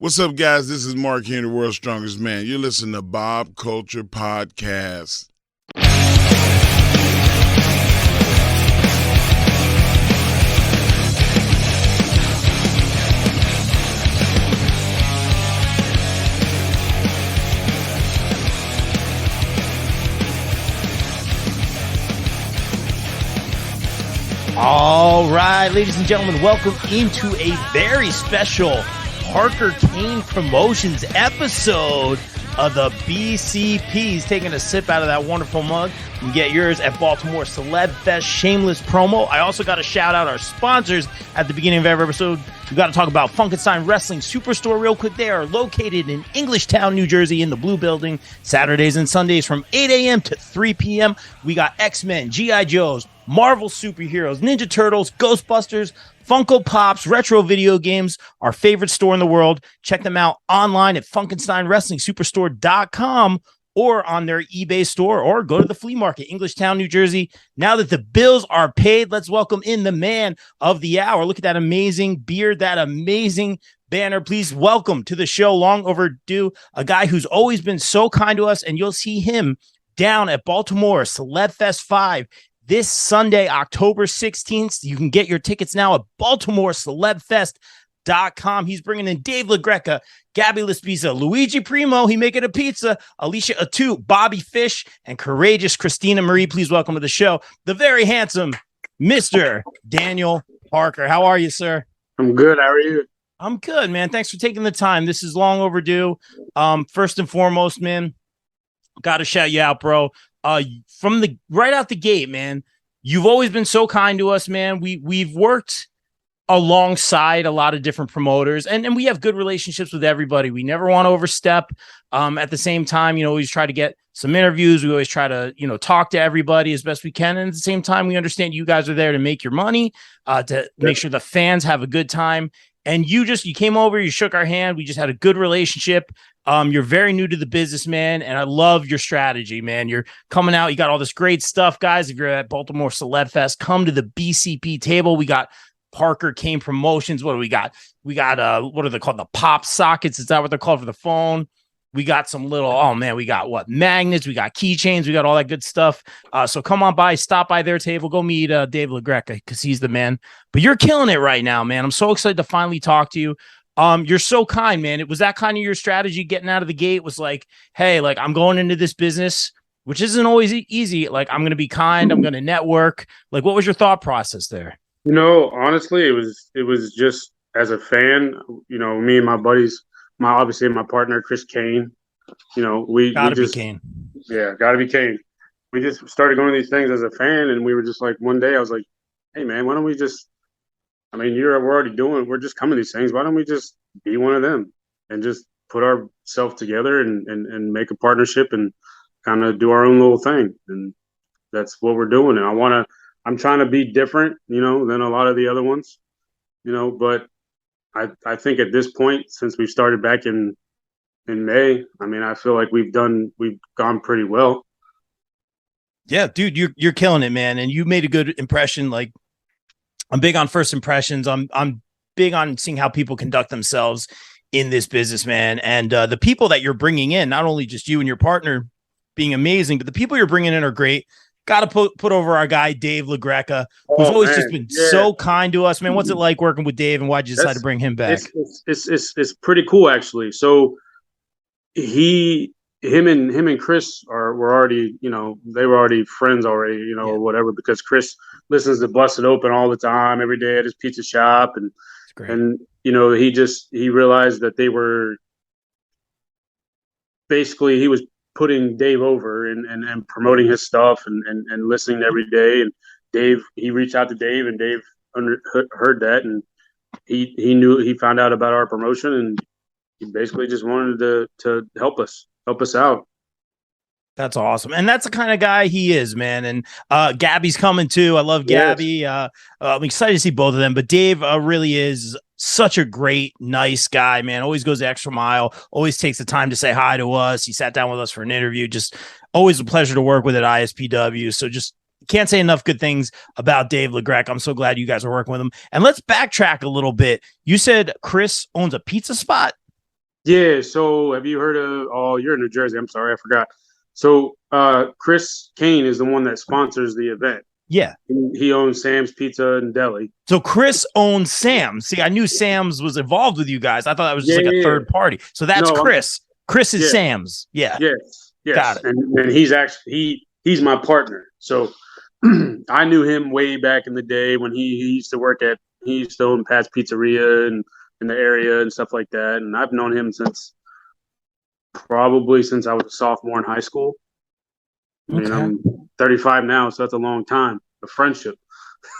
What's up, guys? This is Mark here, the world's strongest man. You're listening to Bob Culture Podcast. All right, ladies and gentlemen, welcome into a very special Parker Kane Promotions episode of the BCP. He's taking a sip out of that wonderful mug. You can get yours at Baltimore Celeb Fest shameless promo. I also got to shout out our sponsors at the beginning of every episode. We got to talk about Funkenstein Wrestling Superstore real quick. They are located in Englishtown, New Jersey, in the Blue Building, Saturdays and Sundays from 8 a.m. to 3 p.m. We got X-Men, G.I. Joes, Marvel superheroes, Ninja Turtles, Ghostbusters, Funko Pops, retro video games, our favorite store in the world. Check them out online at FunkensteinWrestlingSuperstore.com or on their eBay store, or go to the Flea Market, Englishtown, New Jersey. Now that the bills are paid, let's welcome in the man of the hour. Look at that amazing beard, that amazing banner. Please welcome to the show, long overdue, a guy who's always been so kind to us, and you'll see him down at Baltimore Celeb Fest 5 this Sunday, October 16th. You can get your tickets now at BaltimoreCelebFest.com. He's bringing in Dave LaGreca, Gabby Laspisa, Luigi Primo, he making a pizza, Alicia Atu, Bobby Fish, and courageous Christina Marie. Please welcome to the show the very handsome Mr. Daniel Parker. How are you, sir? I'm good. How are you? I'm good, man. Thanks for taking the time. This is long overdue. First and foremost, man, got to shout you out, bro. From the right out the gate, man, you've always been so kind to us, man. We've worked alongside a lot of different promoters, and we have good relationships with everybody. We never want to overstep. At the same time, we always try to get some interviews. We always try to, talk to everybody as best we can. And at the same time, we understand you guys are there to make your money, to make sure the fans have a good time. And you came over, you shook our hand. We just had a good relationship. You're very new to the business, man, and I love your strategy, man. You're coming out. You got all this great stuff, guys. If you're at Baltimore Celeb Fest, come to the BCP table. We got Parker Kane Promotions. What do we got? We got, what are they called? The pop sockets. Is that what they're called for the phone? We got some little, we got magnets. We got keychains. We got all that good stuff. So come on by, stop by their table. Go meet Dave LaGreca because he's the man. But you're killing it right now, man. I'm so excited to finally talk to you. You're so kind, man. It was that kind of your strategy getting out of the gate was like, hey, like I'm going into this business, which isn't always easy. Like I'm going to be kind. I'm going to network. Like, what was your thought process there? Honestly, it was just as a fan, me and my buddies, obviously my partner, Chris Kane, we gotta just be Kane. Yeah, gotta be Kane. We just started going to these things as a fan, and we were just like, one day I was like, hey man, why don't we just, we're just coming to these things. Why don't we just be one of them and just put ourselves together and make a partnership and kind of do our own little thing. And that's what we're doing. And I'm trying to be different, than a lot of the other ones, but I think at this point, since we've started back in May, I feel like we've gone pretty well. Yeah, dude, you're killing it, man. And you made a good impression. Like, I'm big on first impressions. I'm big on seeing how people conduct themselves in this business, man. And the people that you're bringing in, not only just you and your partner being amazing, but the people you're bringing in are great. Got to put over our guy, Dave LaGreca, who's always just been so kind to us, man. What's it like working with Dave, and why'd you decide to bring him back? It's pretty cool, actually. So him and Chris were already, they were already friends already, or whatever, because Chris listens to Busted Open all the time, every day at his pizza shop. And he realized that they were basically, he was putting Dave over and promoting his stuff and listening every day. And he reached out to Dave, and Dave heard that, and he found out about our promotion, and he basically just wanted to help us out. That's awesome. And that's the kind of guy he is, man. And Gabby's coming too. I love Gabby. Yes. I'm excited to see both of them, but Dave really is such a great, nice guy, man. Always goes the extra mile, always takes the time to say hi to us. He sat down with us for an interview. Just always a pleasure to work with at ISPW. So just can't say enough good things about Dave LaGreca. I'm so glad you guys are working with him. And let's backtrack a little bit. You said Chris owns a pizza spot? Yeah. So have you heard of? Oh, you're in New Jersey. I'm sorry, I forgot. So Chris Kane is the one that sponsors the event. Yeah. He owns Sam's Pizza and Deli. So Chris owns Sam's. See, I knew Sam's was involved with you guys. I thought that was just like a Yeah. third party. So that's No, Chris. Chris is yeah. Sam's. Yeah. Yes. Got Yes. it. And he's actually he's my partner. So I knew him way back in the day when he used to work at he used to own Pat's Pizzeria and in the area and stuff like that. And I've known him probably since I was a sophomore in high school. I mean, Okay. I'm 35 now, so that's a long time of friendship.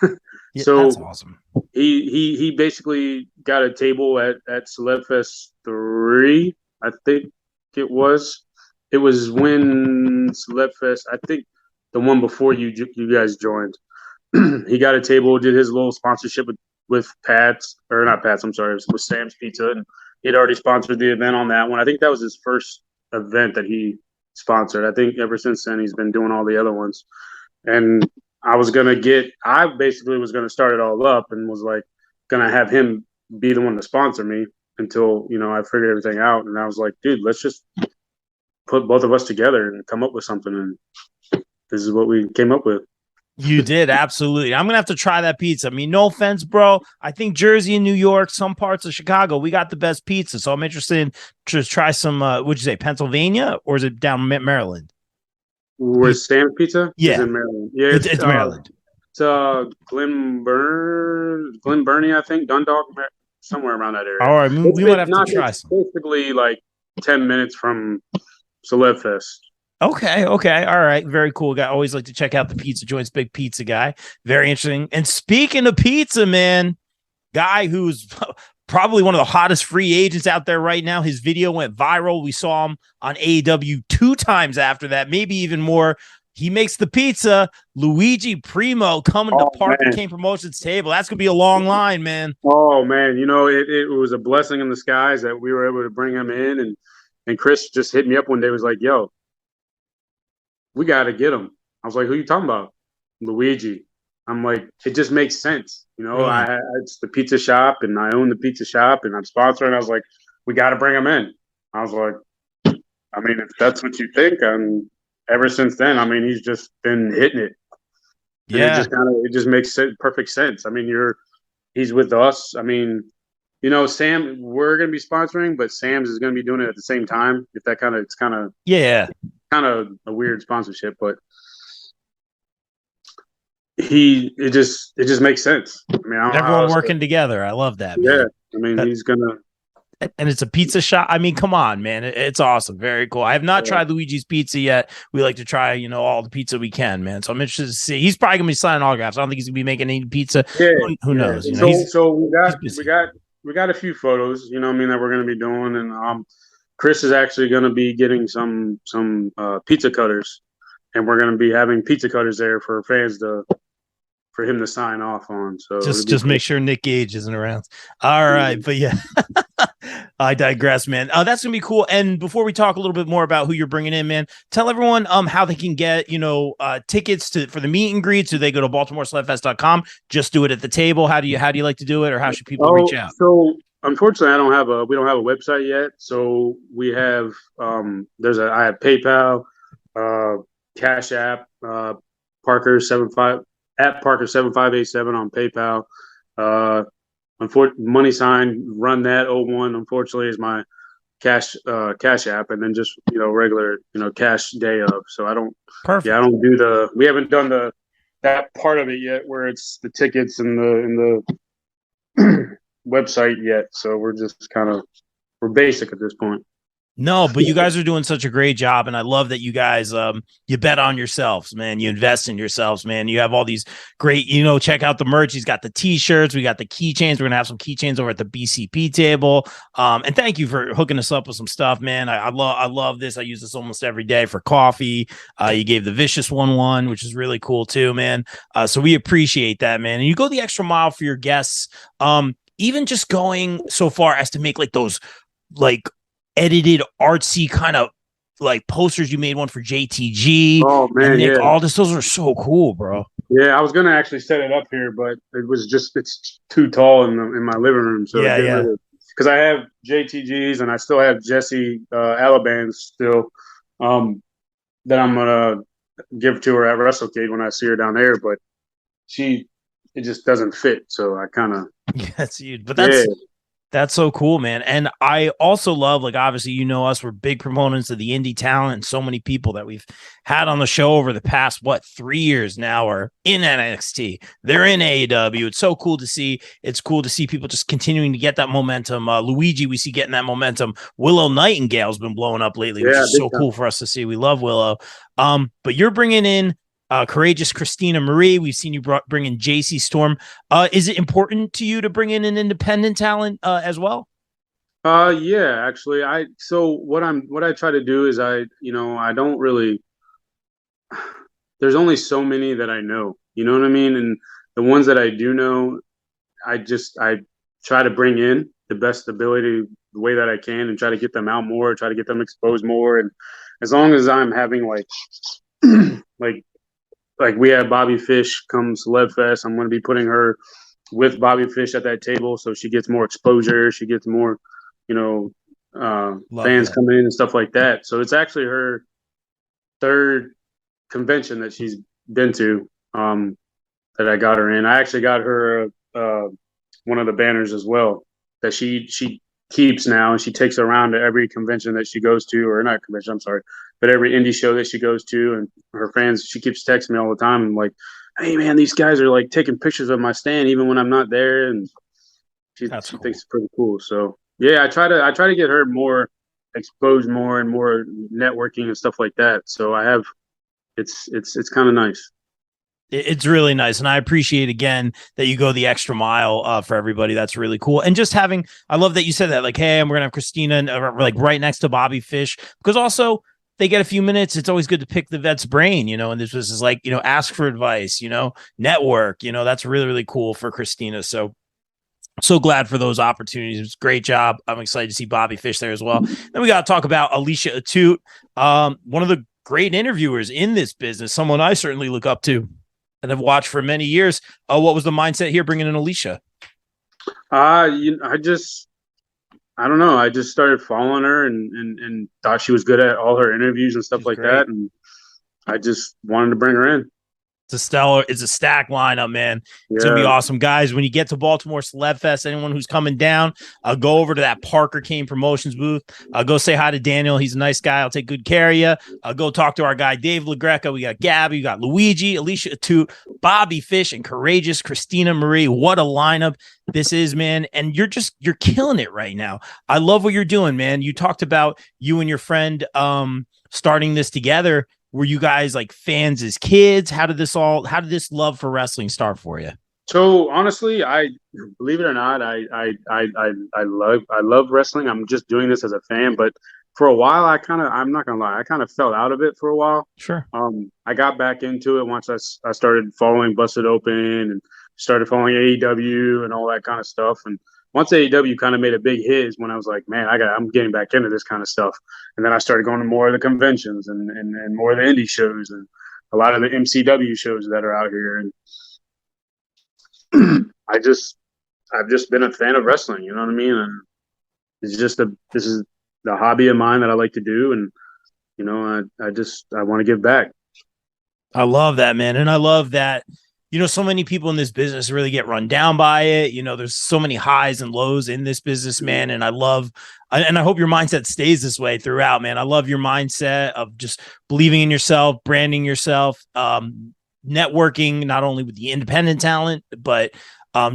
Yeah, So that's awesome. he basically got a table at Celebfest 3, I think it was. It was when Celebfest, I think the one before you guys joined. He got a table, did his little sponsorship with Pat's, or not Pat's, I'm sorry, it was with Sam's Pizza, and he'd already sponsored the event on that one. I think that was his first event that he sponsored. I think ever since then he's been doing all the other ones. And I basically was gonna start it all up and was like gonna have him be the one to sponsor me until, I figured everything out. And I was like, dude, let's just put both of us together and come up with something. And this is what we came up with. You did, absolutely. I'm gonna have to try that pizza. I mean, no offense, bro. I think Jersey and New York, some parts of Chicago, we got the best pizza. So I'm interested in to try some. Would you say Pennsylvania or is it down Maryland? Where's Sam's Pizza? Yeah, It's in Maryland. Yeah, it's Maryland. It's Glen Burnie, I think, Dundalk, somewhere around that area. All right, we might have to try it's some. basically like 10 minutes from Celebfest. Okay. All right. Very cool guy. Always like to check out the pizza joints. Big pizza guy. Very interesting. And speaking of pizza, man, guy who's probably one of the hottest free agents out there right now. His video went viral. We saw him on AEW 2 times after that, maybe even more. He makes the pizza. Luigi Primo coming to Parker Kane Promotions table. That's going to be a long line, man. Oh, man. It was a blessing in the skies that we were able to bring him in. And Chris just hit me up one day, was like, yo, we got to get him. I was like, who you talking about? Luigi. I'm like, it just makes sense. It's the pizza shop and I own the pizza shop and I'm sponsoring. I was like, we got to bring him in. I was like, I mean, if that's what you think, ever since then, I mean, he's just been hitting it. Yeah. And it just makes perfect sense. I mean, he's with us. I mean, Sam, we're going to be sponsoring, but Sam's is going to be doing it at the same time. It's kind of a weird sponsorship, but it just makes sense. I mean, everyone working together. I love that. Yeah. Man. I mean, he's going to. And it's a pizza shop. I mean, come on, man. It's awesome. Very cool. I have not tried Luigi's Pizza yet. We like to try, all the pizza we can, man. So I'm interested to see. He's probably going to be signing autographs. I don't think he's going to be making any pizza. Yeah. Who knows? So we got a few photos, that we're going to be doing. And Chris is actually going to be getting some pizza cutters. And we're going to be having pizza cutters there for fans for him to sign off on. So just make sure Nick Gage isn't around. All right. But yeah. I digress, man. That's gonna be cool. And before we talk a little bit more about who you're bringing in, man, tell everyone how they can get tickets for the meet and greets. Do they go to BaltimoreSlugFest.com? Just do it at the table. How do you like to do it, or how should people reach out? So unfortunately, we don't have a website yet. So we have I have PayPal, Cash App, Parker75 at Parker7587 on PayPal. Money sign run that 01 unfortunately is my cash app, and then just regular cash day of. So I don't. Perfect. Yeah, I don't do we haven't done that part of it yet, where it's the tickets and the website yet. So we're just we're basic at this point. No, but you guys are doing such a great job, and I love that you guys you bet on yourselves, man. You invest in yourselves, man. You have all these great, check out the merch. He's got the t-shirts, we got the keychains. We're gonna have some keychains over at the BCP table. And thank you for hooking us up with some stuff, man. I love this. I use this almost every day for coffee. You gave the Vicious one, which is really cool too, man. So we appreciate that, man. And you go the extra mile for your guests. Even just going so far as to make those edited artsy kind of posters. You made one for JTG. Oh man, Nick, yeah. All this, those are so cool, bro. Yeah, I was gonna actually set it up here, but it's too tall in my living room. So yeah. because I have JTGs and I still have Jesse Alabans still that I'm gonna give to her at WrestleCade when I see her down there, but it just doesn't fit. So I kind of Yes, you. But yeah. that's so cool, man. And I also love, like, obviously, you know us, we're big proponents of the indie talent, and so many people that we've had on the show over the past, 3 years now are in NXT. They're in AEW. It's so cool to see. It's cool to see people just continuing to get that momentum. Luigi, we see getting that momentum. Willow Nightingale's been blowing up lately, which Yeah, is big so time. cool for us to see. We love Willow. But you're bringing in courageous Christina Marie. We've seen you bring in JC Storm. Is it important to you to bring in an independent talent as well? Yeah, actually, so what I try to do is I don't really. There's only so many that I know. You know what I mean? And the ones that I do know, I try to bring in the best ability, the way that I can, and try to get them out more, try to get them exposed more. And as long as I'm having like like we have Bobby Fish come Celeb Fest, I'm going to be putting her with Bobby Fish at that table, so she gets more exposure, she gets more, you know, fans coming in and stuff like that. So it's actually her third convention that she's been to, that I got her in. I actually got her one of the banners as well that she keeps now, and she takes around to every convention that she goes to, or not convention, I'm sorry, but every indie show that she goes to, and her fans, she keeps texting me all the time and like, hey man, these guys are like taking pictures of my stand even when I'm not there, and she Cool. thinks it's pretty cool. So yeah, I try to get her more exposed more and more networking and stuff like that. So I have it's kind of nice. It's really nice, and I appreciate again that you go the extra mile for everybody. That's really cool. And just having, I love that you said that, like, hey, we're gonna have Christina like right next to Bobby Fish, because also they get a few minutes. It's always good to pick the vet's brain, and this was like, ask for advice, network, that's really, really cool for Christina. So glad for those opportunities. It was a great job. I'm excited to see Bobby Fish there as well. Then we got to talk about Alicia Atut, one of the great interviewers in this business, someone I certainly look up to and have watched for many years. What was the mindset here bringing in Alicia? I don't know. I just started following her and thought she was good at all her interviews and stuff like that, and I just wanted to bring her in. It's a stack lineup, man. It's gonna be awesome, guys. When you get to Baltimore Celeb Fest, anyone who's coming down, go over to that Parker Kane Promotions booth. Go say hi to Daniel. He's a nice guy. I'll take good care of you. Go talk to our guy Dave LaGreca. We got Gabby, we got Luigi, Alicia Atut, Bobby Fish, and courageous Christina Marie. What a lineup this is, man. And you're killing it right now. I love what you're doing, man. You talked about you and your friend starting this together. Were you guys like fans as kids? How did this love for wrestling start for you? So honestly, I believe it or not, I love wrestling. I'm just doing this as a fan, but for a while, I'm not gonna lie, I kind of fell out of it for a while. Sure. I got back into it once I started following Busted Open and started following AEW and all that kind of stuff. And once AEW kind of made a big hit is when I was like, man, I'm getting back into this kind of stuff. And then I started going to more of the conventions and more of the indie shows and a lot of the MCW shows that are out here. And I've just been a fan of wrestling, you know what I mean? And this is the hobby of mine that I like to do. And, I want to give back. I love that, man. And I love that, so many people in this business really get run down by it. There's so many highs and lows in this business, man. And I hope your mindset stays this way throughout, man. I love your mindset of just believing in yourself, branding yourself, networking, not only with the independent talent, but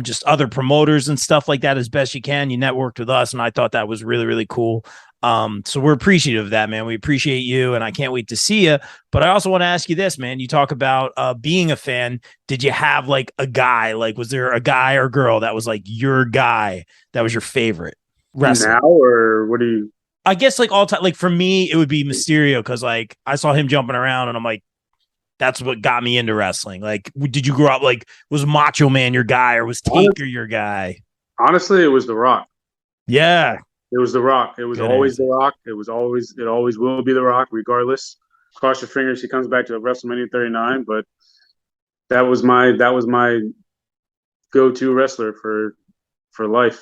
just other promoters and stuff like that as best you can. You networked with us, and I thought that was really, really cool. So we're appreciative of that, man. We appreciate you, and I can't wait to see you. But I also want to ask you this, man. You talk about being a fan. Did you have like a guy? Like, was there a guy or girl that was like your guy that was your favorite wrestler? Now, or what do you? I guess like all time. Like for me, it would be Mysterio, because like I saw him jumping around, and I'm like, that's what got me into wrestling. Like, did you grow up like, was Macho Man your guy, or was Taker your guy? Honestly, it was The Rock. Yeah. It was The Rock. It was always answer. The Rock. It always will be The Rock, regardless. Cross your fingers, he comes back to WrestleMania 39. But that was my go-to wrestler for life.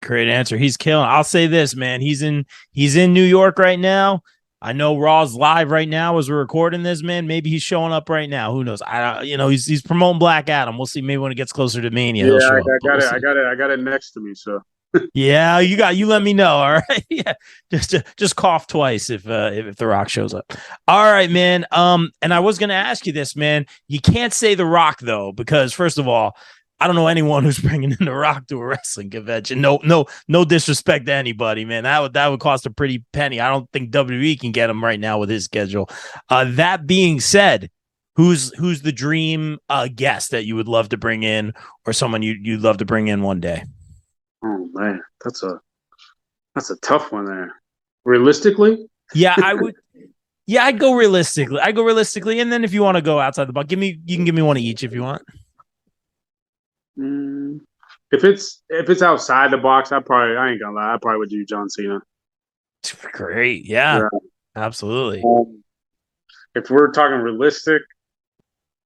Great answer. He's killing. I'll say this, man. He's in New York right now. I know Raw's live right now as we're recording this, man. Maybe he's showing up right now. Who knows? He's promoting Black Adam. We'll see. Maybe when it gets closer to Mania, he'll show up. I got it next to me. So yeah, you let me know. All right. Yeah. Just cough twice if The Rock shows up. All right, man. And I was gonna ask you this, man. You can't say The Rock though, because first of all, I don't know anyone who's bringing in The Rock to a wrestling convention. No disrespect to anybody, man. That would cost a pretty penny. I don't think WWE can get him right now with his schedule. That being said, who's the dream guest that you would love to bring in, or someone you'd love to bring in one day? Oh man, that's a tough one there. Realistically, yeah, I would. Yeah, I'd go realistically, and then if you want to go outside the box, you can give me one of each if you want. If it's outside the box, I ain't gonna lie, I probably would do John Cena. Great, yeah. Absolutely. If we're talking realistic,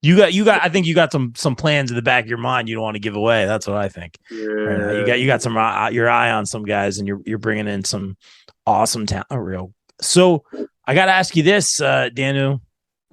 you got. I think you got some plans in the back of your mind you don't want to give away. That's what I think. Yeah, right, you got some your eye on some guys, and you're bringing in some awesome talent. So I got to ask you this, Danu.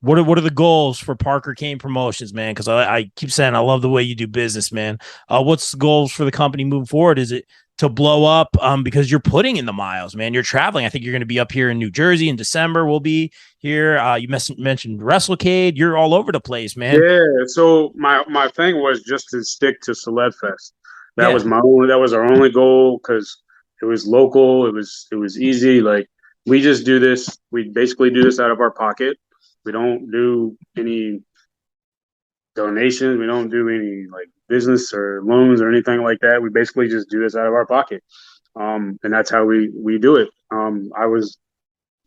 What are the goals for Parker Kane Promotions, man? Because I keep saying I love the way you do business, man. What's the goals for the company moving forward? Is it to blow up? Because you're putting in the miles, man. You're traveling. I think you're going to be up here in New Jersey in December. We'll be here. You mentioned WrestleCade. You're all over the place, man. Yeah. So my thing was just to stick to Celeb Fest. That was our only goal because it was local. It was easy. Like we just do this. We basically do this out of our pocket. We don't do any donations. We don't do any like business or loans or anything like that. We basically just do this out of our pocket. And that's how we do it. I was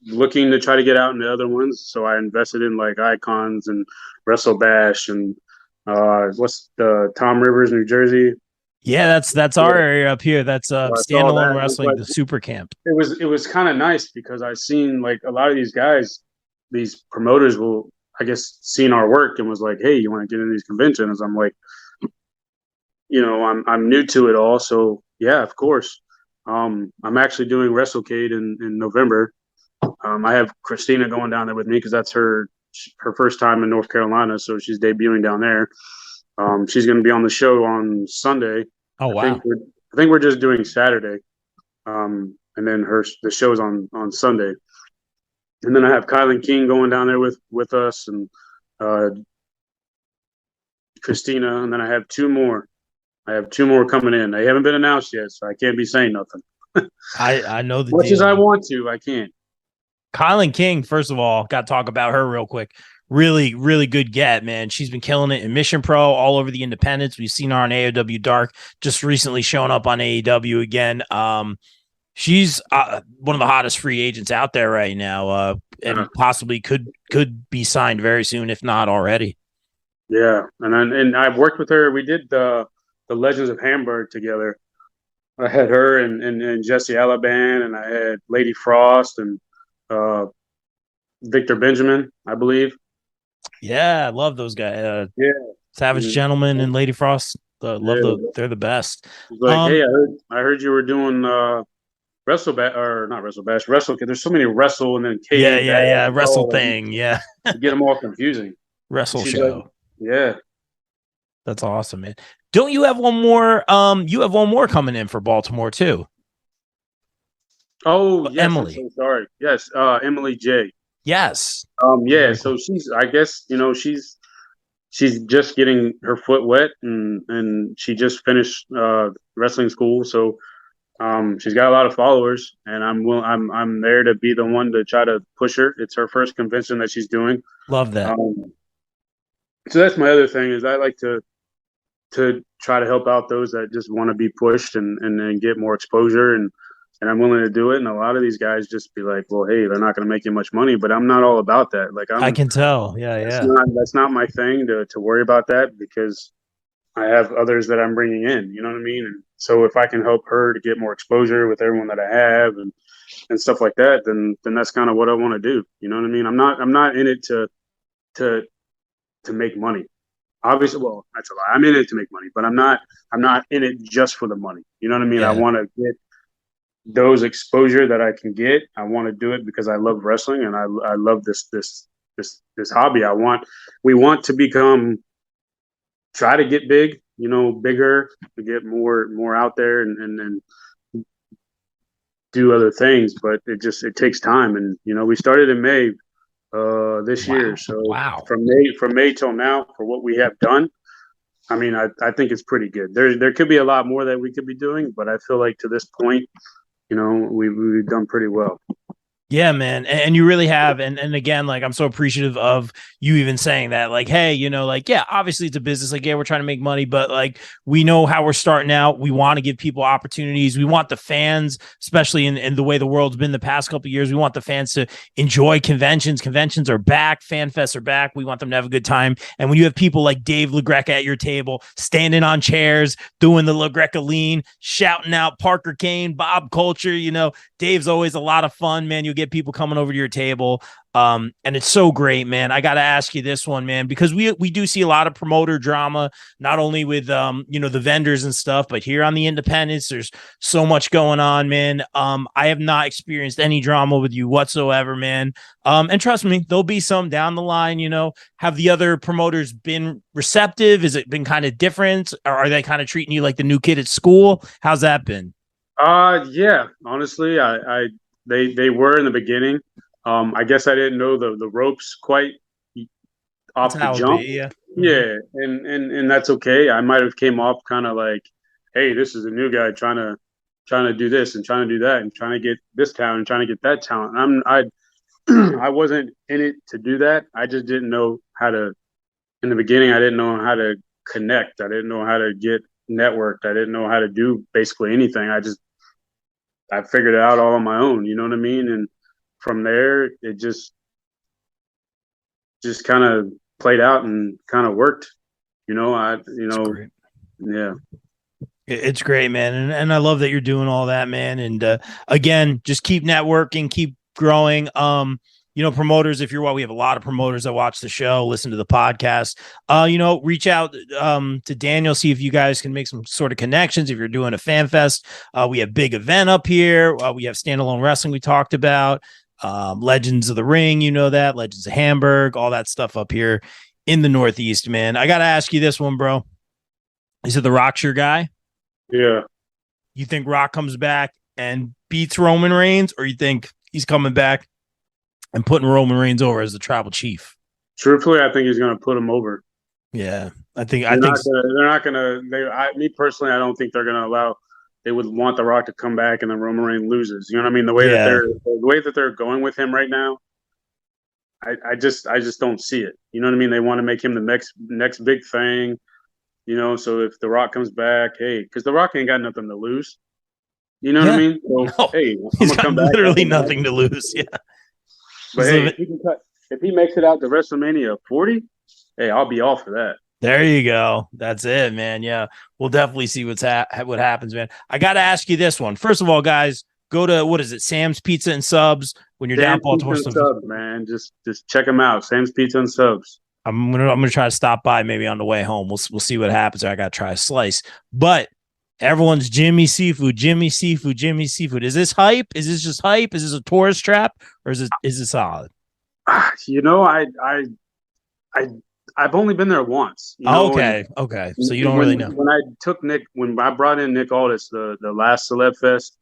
looking to try to get out into other ones. So I invested in like Icons and Wrestle Bash and what's the Tom Rivers, New Jersey. Yeah, that's our area up here. That's standalone wrestling, the super camp. It was kind of nice because I seen like a lot of these guys, these promoters will, I guess, seen our work and was like, hey, you want to get in these conventions? I'm like, I'm new to it all. So yeah, of course. I'm actually doing WrestleCade in November. I have Christina going down there with me because that's her first time in North Carolina. So she's debuting down there. She's going to be on the show on Sunday. Oh, wow. I think we're just doing Saturday. And then the show's on Sunday. And then I have Kylan King going down there with us and Christina. And then I have two more. Coming in. They haven't been announced yet, so I can't be saying nothing. I know the much deal. as I want to, I can't. Kylan King, first of all, got to talk about her real quick. Really, really good get, man. She's been killing it in Mission Pro, all over the independents. We've seen her on AEW Dark, just recently showing up on AEW again. She's one of the hottest free agents out there right now, and possibly could be signed very soon, if not already. Yeah, and I've worked with her. We did the Legends of Hamburg together. I had her and Jesse Alaban, and I had Lady Frost and Victor Benjamin, I believe. Yeah, I love those guys. Savage Gentleman and Lady Frost. They're the best. Like, hey, I heard you were doing Wrestle Bash or not Wrestle Bash, Wrestle. There's so many Wrestle and then Kane. Yeah, Wrestle thing. Yeah, get them all confusing. Wrestle show. Like, that's awesome, man. Don't you have one more? You have one more coming in for Baltimore too. Oh, yes, Emily. I'm so sorry. Yes, Emily J. Yes. Yeah. So I guess she's just getting her foot wet, and she just finished wrestling school, so she's got a lot of followers, and I'm there to be the one to try to push her. It's her first convention that she's doing. Love that. So that's my other thing is I like to try to help out those that just want to be pushed and get more exposure, and I'm willing to do it. And a lot of these guys just be like, well, hey, they're not going to make you much money, but I'm not all about that. Like I can tell. Yeah. That's not my thing to worry about that because I have others that I'm bringing in, you know what I mean? And so if I can help her to get more exposure with everyone that I have and stuff like that, then that's kind of what I want to do. You know what I mean? I'm not in it to make money. obviously, well, that's a lie. I'm in it to make money, but I'm not in it just for the money. You know what I mean? I Yeah. want to get those exposure that I can get. I want to do it because I love wrestling and I love this hobby. We want to try to get big, bigger, to get more out there and do other things, but it takes time. And we started in May this year, so Wow. from May till now, for what we have done, I mean, I think it's pretty good. There could be a lot more that we could be doing, but I feel like to this point, we've done pretty well. Yeah, man. And you really have. And again, like, I'm so appreciative of you even saying that, like, hey, like, yeah, obviously it's a business. Like, yeah, we're trying to make money, but like, we know how we're starting out. We want to give people opportunities. We want the fans, especially in the way the world's been the past couple of years, we want the fans to enjoy conventions. Conventions are back. Fan fests are back. We want them to have a good time. And when you have people like Dave LaGreca at your table, standing on chairs, doing the LaGreca lean, shouting out Parker Kane, Bob Culture, Dave's always a lot of fun, man. You'll get people coming over to your table. And it's so great, man. I got to ask you this one, man, because we do see a lot of promoter drama, not only with, the vendors and stuff, but here on the independents, there's so much going on, man. I have not experienced any drama with you whatsoever, man. And trust me, there'll be some down the line, have the other promoters been receptive? Has it been kind of different? Or are they kind of treating you like the new kid at school? How's that been? Yeah, honestly, they were in the beginning. I guess I didn't know the ropes quite off the jump. Yeah. Yeah, and that's okay. I might have came off kind of like, hey, this is a new guy trying to do this and trying to do that and trying to get this talent and trying to get that talent. I wasn't in it to do that. I just didn't know how to. In the beginning, I didn't know how to connect. I didn't know how to get networked. I didn't know how to do basically anything. I figured it out all on my own. You know what I mean? And from there, it just kind of played out and kind of worked. Yeah. It's great, man. And I love that you're doing all that, man. And again, just keep networking, keep growing. Promoters, we have a lot of promoters that watch the show, listen to the podcast, reach out to Daniel, see if you guys can make some sort of connections. If you're doing a fan fest, we have big event up here. We have standalone wrestling we talked about, Legends of the Ring, that Legends of Hamburg, all that stuff up here in the Northeast, man. I got to ask you this one, bro. Is it The Rock's your guy? Yeah. You think Rock comes back and beats Roman Reigns, or you think he's coming back and putting Roman Reigns over as the tribal chief? Truthfully, I think he's going to put him over. Yeah, me personally, I don't think they're going to allow. They would want The Rock to come back and then Roman Reigns loses. You know what I mean? The way that they're going with him right now, I just don't see it. You know what I mean? They want to make him the next big thing. So if The Rock comes back, hey, because The Rock ain't got nothing to lose. You know what I mean? So, no, hey, he's got literally nothing to lose. Yeah. But hey, if he makes it out to WrestleMania 40, hey, I'll be all for that. There you go. That's it, man. Yeah, we'll definitely see what happens, man. I got to ask you this one. First of all, guys, go to, what is it, Sam's Pizza and Subs when you're down Baltimore. Subs, man. Just check them out. Sam's Pizza and Subs. I'm gonna try to stop by maybe on the way home. We'll see what happens. I got to try a slice, but everyone's Jimmy Seafood. Is this hype? Is this just hype? Is this a tourist trap, or is it solid? I've only been there once. Okay. So you don't really know. When I brought in Nick Aldis, the last Celeb Fest,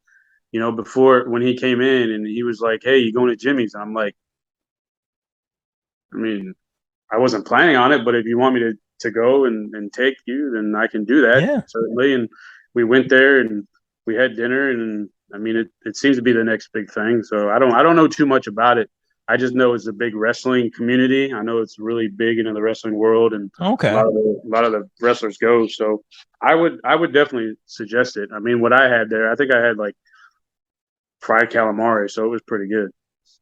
before when he came in and he was like, "Hey, you going to Jimmy's?" I'm like, I mean, I wasn't planning on it, but if you want me to go and take you, then I can do that. Yeah. Certainly. And we went there and we had dinner, and I mean, it seems to be the next big thing. So I don't know too much about it. I just know it's a big wrestling community. I know it's really big into the wrestling world, and a lot of the wrestlers go. So I would definitely suggest it. I mean, what I had there, I think I had like fried calamari, so it was pretty good.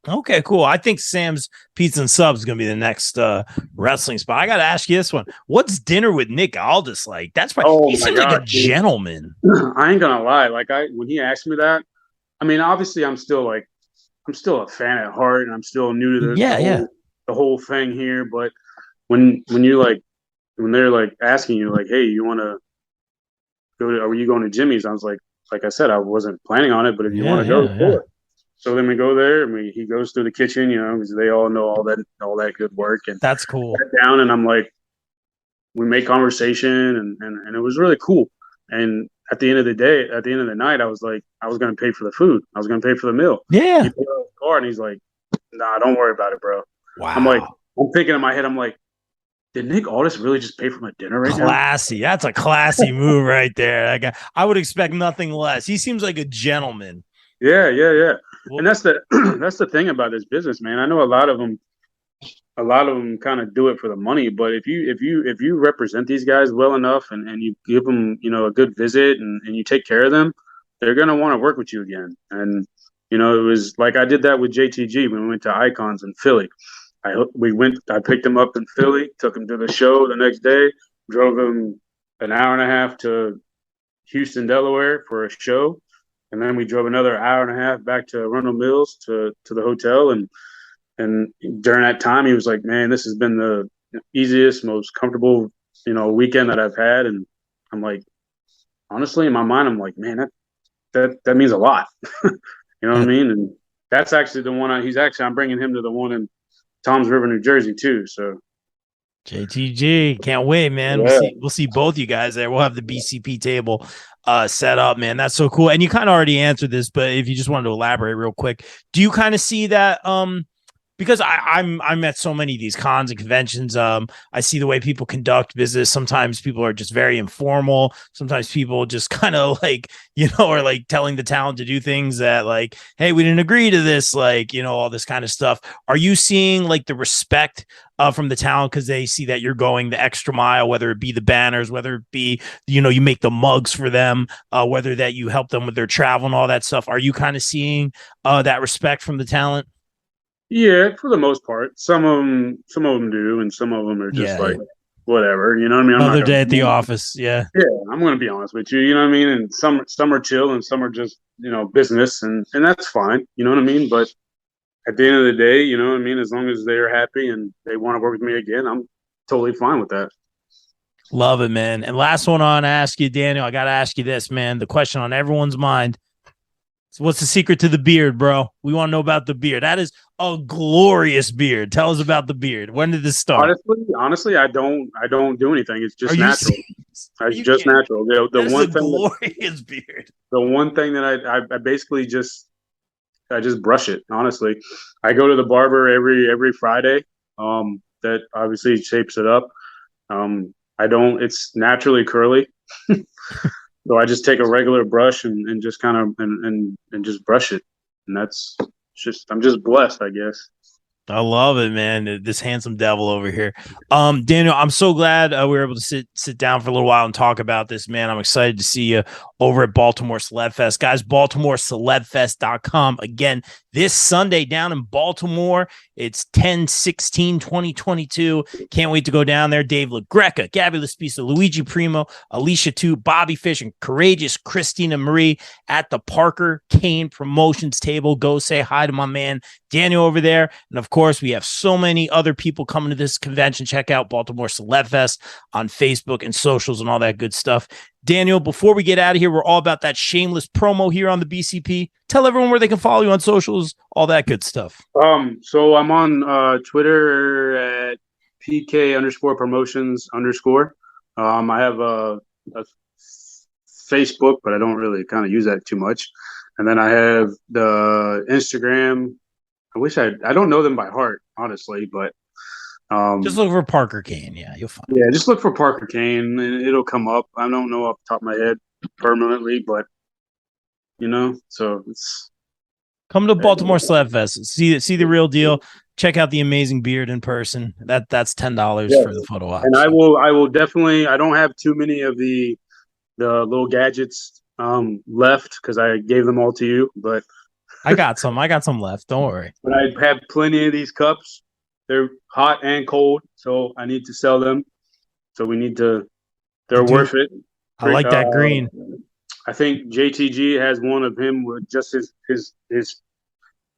Okay, cool. I think Sam's Pizza and Subs is going to be the next wrestling spot. I got to ask you this one. What's dinner with Nick Aldis like? That's probably, he seems like a gentleman. I ain't going to lie. Like when he asked me that, I mean, obviously I'm still a fan at heart, and I'm still new to the whole thing here. But when you like when they're like asking you like, hey, you want to go to, are you going to Jimmy's? I was like I said, I wasn't planning on it, but if you want Yeah, to go, yeah, do yeah. it. So then we go there and he goes through the kitchen, because they all know all that good work and That's cool. sat down and I'm like, we make conversation and it was really cool. And at the end of the day, at the end of the night, I was like, I was going to pay for the food. I was going to pay for the meal. He Yeah. put out the car and he's like, nah, don't worry about it, bro. I'm like, Wow. I'm thinking in my head, I'm like, did Nick Aldis really just pay for my dinner right now? Classy. That's a classy move right there. That guy, I would expect nothing less. He seems like a gentleman. Yeah, yeah, yeah. Well, And that's the that's the thing about this business, man. I know a lot of them kind of do it for the money, but if you represent these guys well enough and you give them, a good visit and you take care of them, they're gonna want to work with you again. And it was like I did that with JTG when we went to Icons in Philly. I picked him up in Philly, took him to the show the next day, drove him an hour and a half to Houston, Delaware for a show, and then we drove another hour and a half back to Arundel Mills to the hotel. And during that time, he was like, "Man, this has been the easiest, most comfortable, weekend that I've had." And I'm like, honestly, in my mind, I'm like, man, that means a lot. You know what I mean? And that's actually the one. I'm bringing him to the one in Toms River, New Jersey, too. So JTG, can't wait, man. yeah, We'll see both you guys there. We'll have the BCP table set up, man. That's so cool. And you kind of already answered this, but if you just wanted to elaborate real quick, do you kind of see that because I'm at so many of these cons and conventions. I see the way people conduct business. Sometimes people are just very informal. Sometimes people just kind of like, are like telling the talent to do things that like, hey, we didn't agree to this, like, all this kind of stuff. Are you seeing like the respect from the talent because they see that you're going the extra mile, whether it be the banners, whether it be, you make the mugs for them, whether that you help them with their travel and all that stuff. Are you kind of seeing that respect from the talent? yeah, for the most part, some of them do, and some of them are just Yeah, like yeah. whatever. You know what I mean? I'm not Another day at the gonna. office. Yeah. Yeah, I'm gonna be honest with you. You know what I mean? And some are chill, and some are just business, and that's fine. You know what I mean? But at the end of the day, you know what I mean? As long as they're happy and they want to work with me again, I'm totally fine with that. Love it, man. And last one I want to ask you, Daniel, I got to ask you this, man. The question on everyone's mind. So what's the secret to the beard, bro? We want to know about the beard. That is a glorious beard. Tell us about the beard. When did this start? Honestly, I don't do anything. It's Are just you natural. serious? Are It's you just kidding? natural. The That is a one thing that glorious beard. the one thing that I basically I just brush it. Honestly, I go to the barber every Friday. That obviously shapes it up. I don't. It's naturally curly. So I just take a regular brush and just kind of and just brush it, and that's just I'm just blessed, I guess. I love it, man. This handsome devil over here. Daniel, I'm so glad we were able to sit down for a little while and talk about this, man. I'm excited to see you over at Baltimore Celeb Fest. Guys, BaltimoreCelebFest.com. Again, this Sunday down in Baltimore. It's 10/16/2022. Can't wait to go down there. Dave LaGreca, Gabby Laspisa, Luigi Primo, Alicia Tu, Bobby Fish, and courageous Christina Marie at the Parker Kane Promotions table. Go say hi to my man Daniel over there. And of course, we have so many other people coming to this convention. Check out Baltimore Celeb Fest on Facebook and socials and all that good stuff. Daniel, before we get out of here, we're all about that shameless promo here on the BCP. Tell everyone where they can follow you on socials, all that good stuff. So I'm on Twitter at PK_promotions_. I have a Facebook, but I don't really kind of use that too much. And then I have the Instagram. I don't know them by heart, honestly, but Just look for Parker Kane. Yeah, you'll find it. yeah, just look for Parker Kane and it'll come up. I don't know off the top of my head permanently, but so it's Come to Baltimore Slab Fest. See the real deal. Check out the amazing beard in person. That's $10 for the photo op. And I will definitely. I don't have too many of the little gadgets left because I gave them all to you, but I got some left. Don't worry. But I have plenty of these cups. They're hot and cold, so I need to sell them. So we need to. They're worth it. I like that green. I think JTG has one of him with just his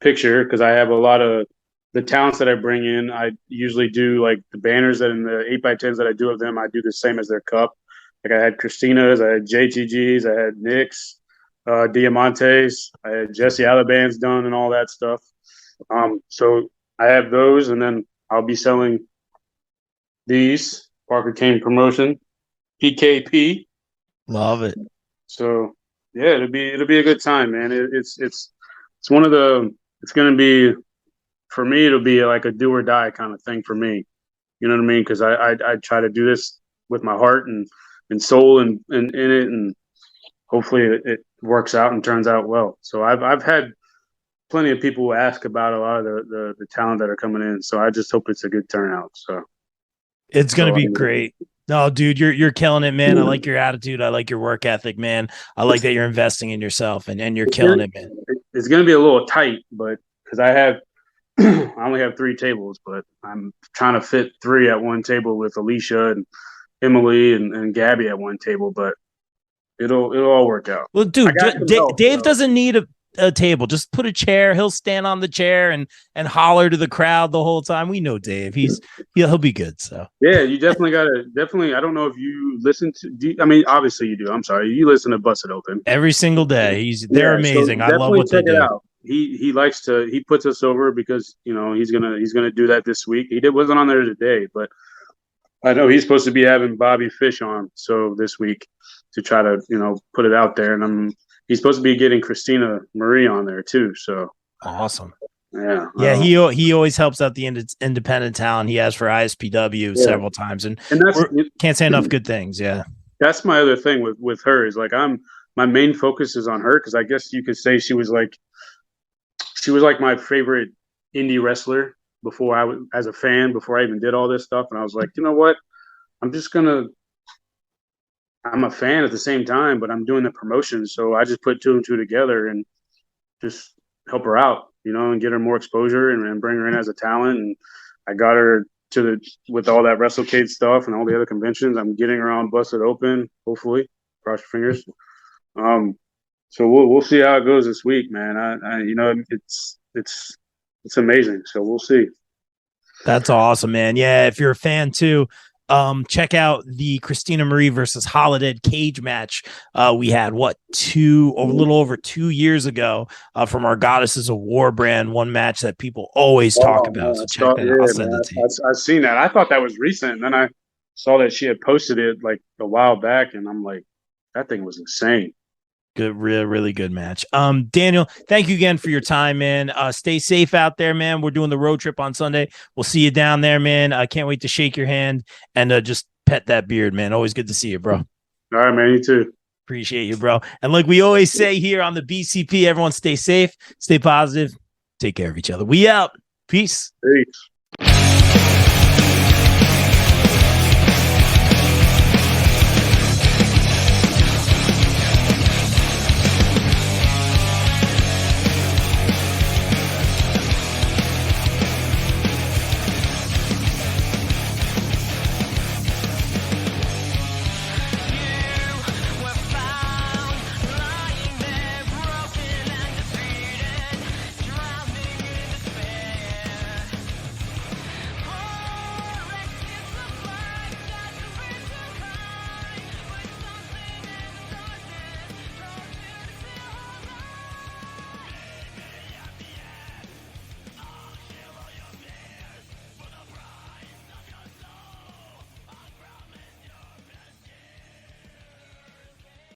picture because I have a lot of the talents that I bring in, I usually do like the banners that in the 8x10s that I do of them, I do the same as their cup. Like I had Christina's, I had JTG's, I had Nick's, Diamante's, I had Jesse Alabam's done and all that stuff. So I have those, and then I'll be selling these Parker Kane promotion, PKP. Love it. So yeah, it'll be a good time, man. It's one of the. It's gonna be for me. It'll be like a do or die kind of thing for me. You know what I mean? Because I try to do this with my heart and soul and in it, and hopefully it works out and turns out well. So I've had plenty of people ask about a lot of the talent that are coming in. So I just hope it's a good turnout. So it's gonna be great. No, dude, you're killing it, man. I like your attitude. I like your work ethic, man. I like that you're investing in yourself and you're killing it, man. It's gonna be a little tight, but because I only have 3 tables, but I'm trying to fit 3 at one table with Alicia and Emily and Gabby at one table, but it'll all work out. Well, dude, Dave doesn't need a table. Just put a chair. He'll stand on the chair and holler to the crowd the whole time. We know Dave. He'll be good. So yeah, you definitely gotta I don't know if you listen to. I mean, obviously you do. I'm sorry, you listen to Bust It Open every single day. They're amazing. So I love what they do. Out. He likes to. He puts us over because he's gonna do that this week. Wasn't on there today, but I know he's supposed to be having Bobby Fish on so this week to try to put it out there, and he's supposed to be getting Christina Marie on there too. So awesome. Yeah. He always helps out the independent talent. He has for ISPW several times, and can't say enough good things. Yeah. That's my other thing with her is like my main focus is on her because I guess you could say she was like my favorite indie wrestler before as a fan before I even did all this stuff, and I was like, you know what, I'm a fan at the same time, but I'm doing the promotion. So I just put 2 and 2 together and just help her out, and get her more exposure and bring her in as a talent. And I got her with all that WrestleCade stuff and all the other conventions. I'm getting her on Busted Open, hopefully. Cross your fingers. So we'll see how it goes this week, man. It's amazing. So we'll see. That's awesome, man. Yeah, if you're a fan too, check out the Christina Marie versus Holiday cage match we had a little over 2 years ago from our Goddesses of War brand, one match that people always talk about. So check that out. I'll send it to you. I've seen that. I thought that was recent, and then I saw that she had posted it like a while back, and I'm like, that thing was insane. Good, really good match. Daniel, thank you again for your time, man. Stay safe out there, man. We're doing the road trip on Sunday. We'll see you down there, man. I can't wait to shake your hand and just pet that beard, man. Always good to see you, bro. All right, man. You too. Appreciate you, bro. And like we always say here on the BCP, everyone stay safe, stay positive, take care of each other. We out. Peace. Peace.